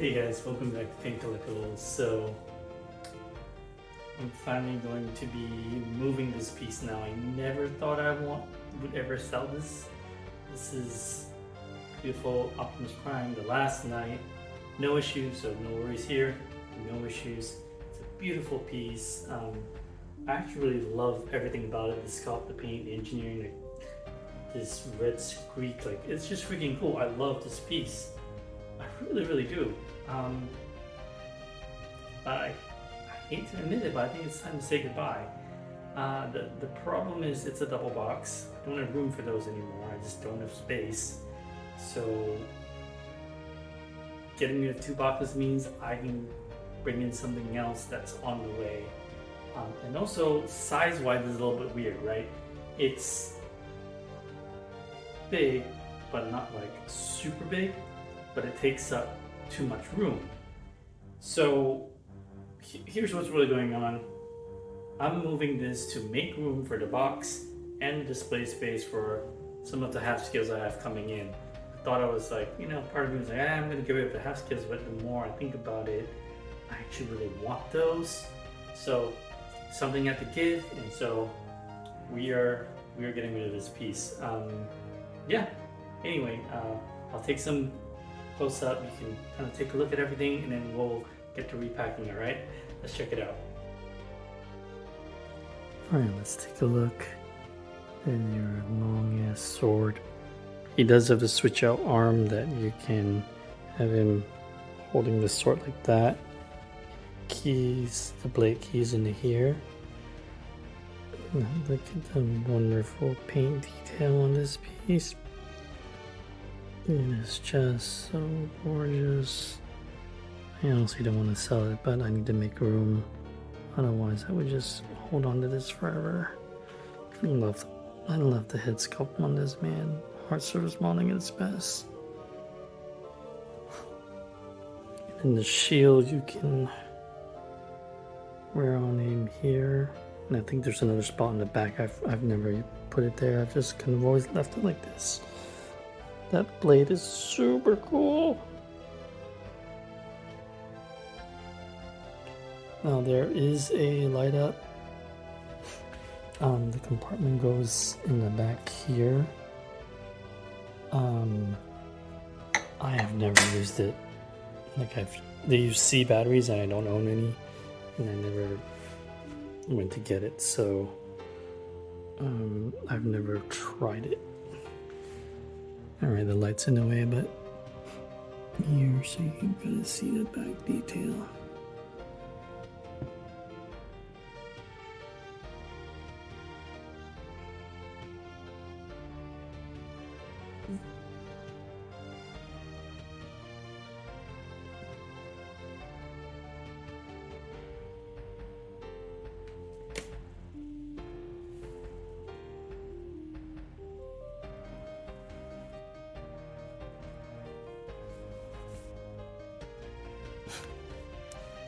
Hey guys, welcome back to Paint Collectibles. So, I'm finally going to be moving this piece now. I never thought would ever sell this. This is beautiful Optimus Prime, the last night. No issues, so no worries here. No issues. It's a beautiful piece. I actually really love everything about it. The sculpt, the paint, the engineering, this red streak. It's just freaking cool. I love this piece. I really do. I hate to admit it, but I think it's time to say goodbye. The problem is it's a double box. I don't have room for those anymore. I just don't have space. So getting rid of two boxes means I can bring in something else that's on the way. And also size-wise is a little bit weird, right? It's big, but not like super big, but it takes up too much room. So here's what's really going on. I'm moving this to make room for the box and display space for some of the half scales I have coming in. I thought I was like, part of me was like, I'm gonna get rid of the half scales, but the more I think about it, I actually really want those. So something had to give, and so we are getting rid of this piece. Yeah. Anyway, I'll take some close up. You can kind of take a look at everything, and then we'll get to repacking. All right, let's check it out. All right, let's take a look at your long ass sword. He does have the switch out arm that you can have him holding the sword like that. Keys, the blade keys into here. Look at the wonderful paint detail on this piece. It is just so gorgeous. I honestly don't want to sell it, but I need to make room. Otherwise, I would just hold on to this forever. I love the head sculpt on this, man. Heart surface modeling at its best. And the shield you can wear on him here. And I think there's another spot in the back. I've never put it there. I've just kind of always left it like this. That blade is super cool. Now there is a light up. The compartment goes in the back here. I have never used it. They use C batteries and I don't own any, and I never went to get it, so I've never tried it. Alright, the light's in the way, but here so you can kind of see the back detail.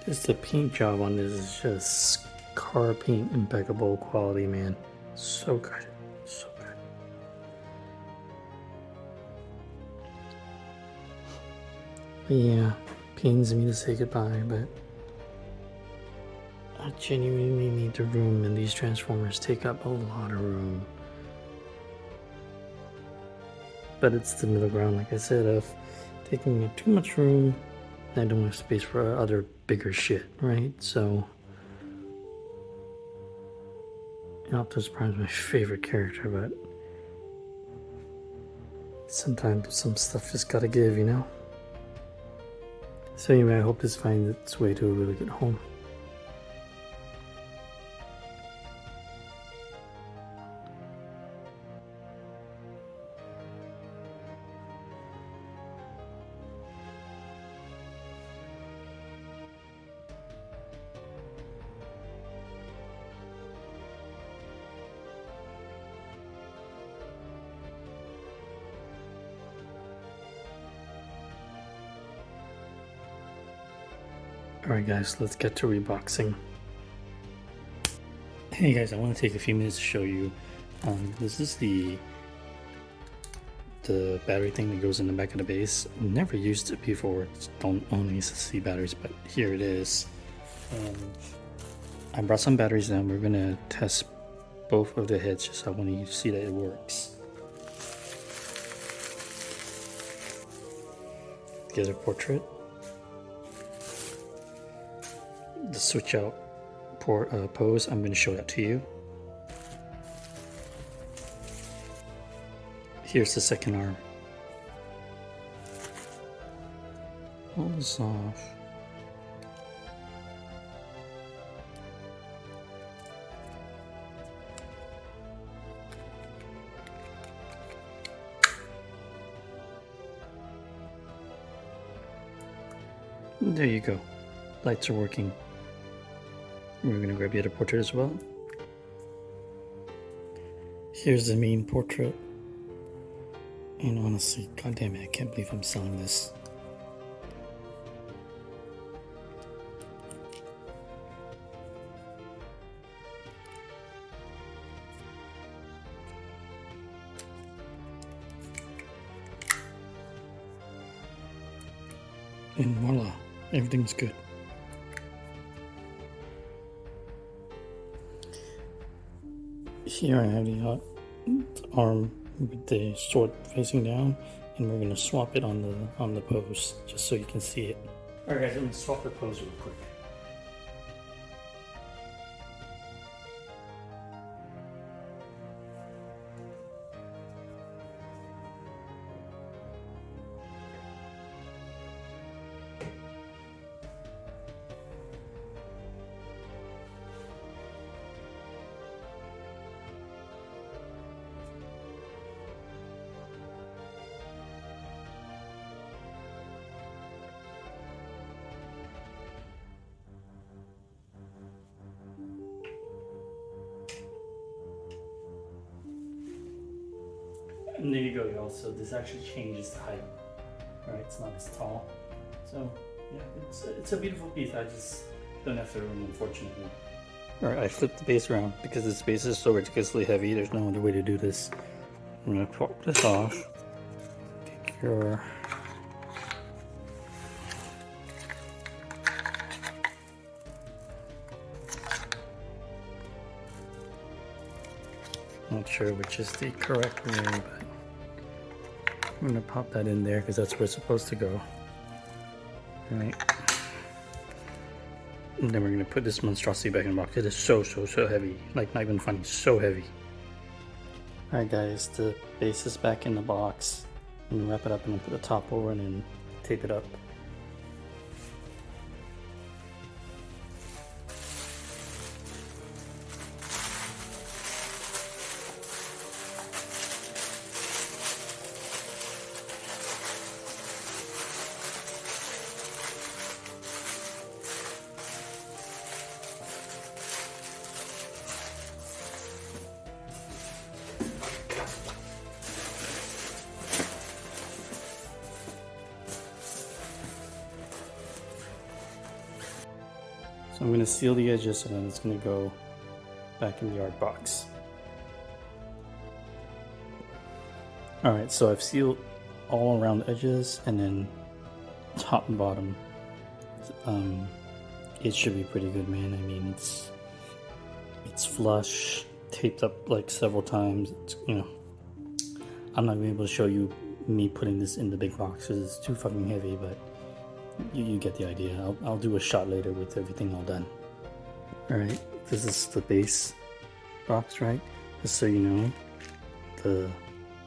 Just the paint job on this is just car paint, impeccable quality, man. So good, so good. But yeah, pains me to say goodbye, but I genuinely need the room, and these Transformers take up a lot of room. But it's the middle ground, like I said, of taking up too much room. I don't have space for other bigger shit, right? So, Optimus Prime is my favorite character, but sometimes some stuff just gotta give, So anyway, I hope this finds its way to a really good home. Alright guys, let's get to reboxing. Hey guys, I want to take a few minutes to show you. This is the the battery thing that goes in the back of the base. Never used it before. Don't own any SSD batteries, but here it is. And I brought some batteries down. We're gonna test both of the heads just so I want you to see that it works. Get a portrait. The switch out pose, I'm gonna show that to you. Here's the second arm. Pull this off. There you go. Lights are working. We're gonna grab the other portrait as well. Here's the main portrait. And honestly, god damn it, I can't believe I'm selling this. And voila, everything's good. Here I have the arm with the sword facing down, and we're gonna swap it on the pose just so you can see it. All right, guys, I'm gonna swap the pose real quick. And there you go, y'all. So this actually changes the height. Right, it's not as tall. So yeah, it's a beautiful piece. I just don't have the room, unfortunately. All right, I flipped the base around because this base is so ridiculously heavy. There's no other way to do this. I'm gonna pop this off. Take your not sure which is the correct way, but I'm gonna pop that in there because that's where it's supposed to go. All right. And then we're gonna put this monstrosity back in the box. It is so heavy. Like, not even funny, so heavy. All right, guys, the base is back in the box. I'm gonna wrap it up and then put the top over and then tape it up. So I'm going to seal the edges and then it's going to go back in the art box. Alright, so I've sealed all around the edges and then top and bottom. It should be pretty good, man. I mean, it's flush, taped up like several times. It's, you know, I'm not going to be able to show you me putting this in the big box because it's too fucking heavy, but you get the idea. I'll do a shot later with everything all done. Alright, this is the base box, right? Just so you know, the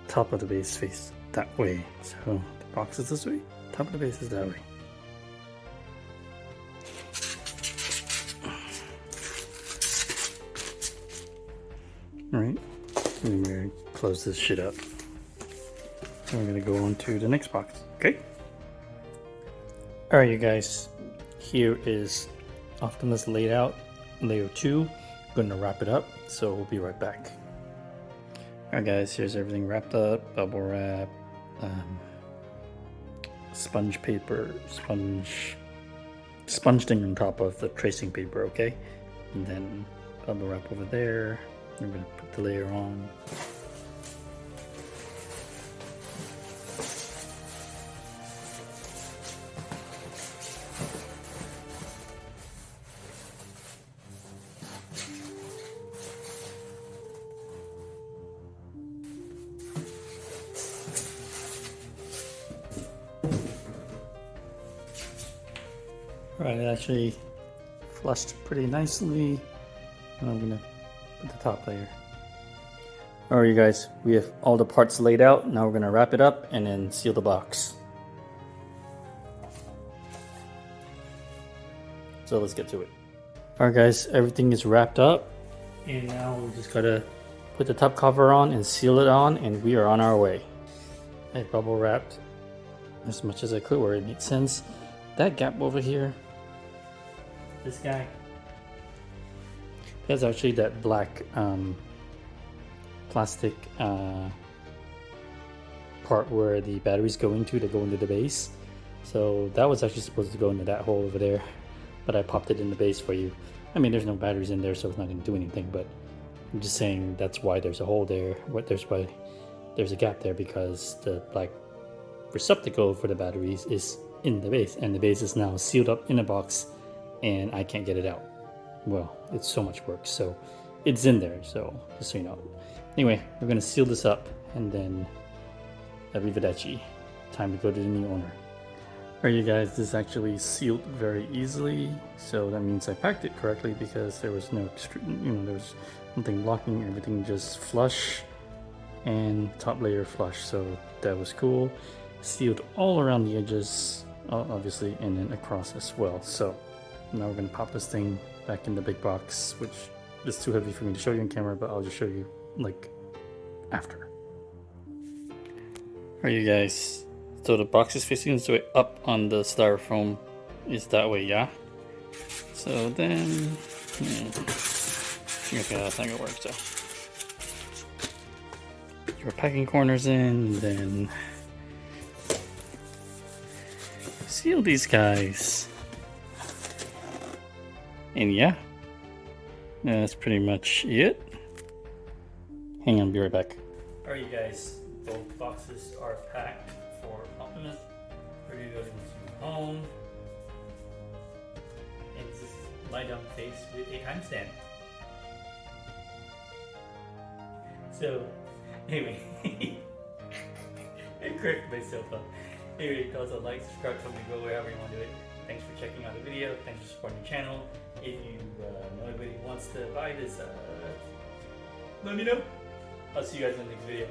top of the base face that way. So the box is this way, top of the base is that way. Alright, and we're gonna close this shit up. And we're gonna go on to the next box, okay? Alright, you guys, here is Optimus laid out, layer 2. I'm going to wrap it up, so we'll be right back. Alright guys, here's everything wrapped up, bubble wrap, sponge paper, sponge thing on top of the tracing paper, okay? And then bubble wrap over there. We're going to put the layer on. Alright, it actually flushed pretty nicely. And I'm gonna put the top layer. Alright, you guys, we have all the parts laid out. Now we're gonna wrap it up and then seal the box. So let's get to it. Alright guys, everything is wrapped up. And now we just gotta put the top cover on and seal it on, and we are on our way. I bubble wrapped as much as I could where it made sense. That gap over here, this guy, that's actually that black plastic part where the batteries go into, they go into the base. So that was actually supposed to go into that hole over there, but I popped it in the base for you. I mean, there's no batteries in there, so it's not going to do anything, but I'm just saying that's why there's a hole there. Why there's a gap there, because the black receptacle for the batteries is in the base, and the base is now sealed up in a box, and I can't get it out. Well, it's so much work, so it's in there, so just so you know. Anyway, we're going to seal this up, and then arrivederci. Time to go to the new owner. Alright you guys, this actually sealed very easily, so that means I packed it correctly because there was no there was nothing blocking, everything just flush and top layer flush, so that was cool. Sealed all around the edges, obviously, and then across as well. So now we're gonna pop this thing back in the big box, which is too heavy for me to show you on camera, but I'll just show you like after. Alright you guys, so the box is facing this way up on the styrofoam, is that way, yeah? So then, okay, that's not gonna work, so. Your packing corners in, then seal these guys. And yeah, that's pretty much it. Hang on, I'll be right back. Alright you guys, both boxes are packed for Optimus, ready to go into home. And just lie down face with a handstand. So, anyway, I cracked myself up. Anyway, also like, subscribe, tell me to go wherever you want to do it. Thanks for checking out the video. Thanks for supporting the channel. If you know anybody wants to buy this, let me know. I'll see you guys in the next video.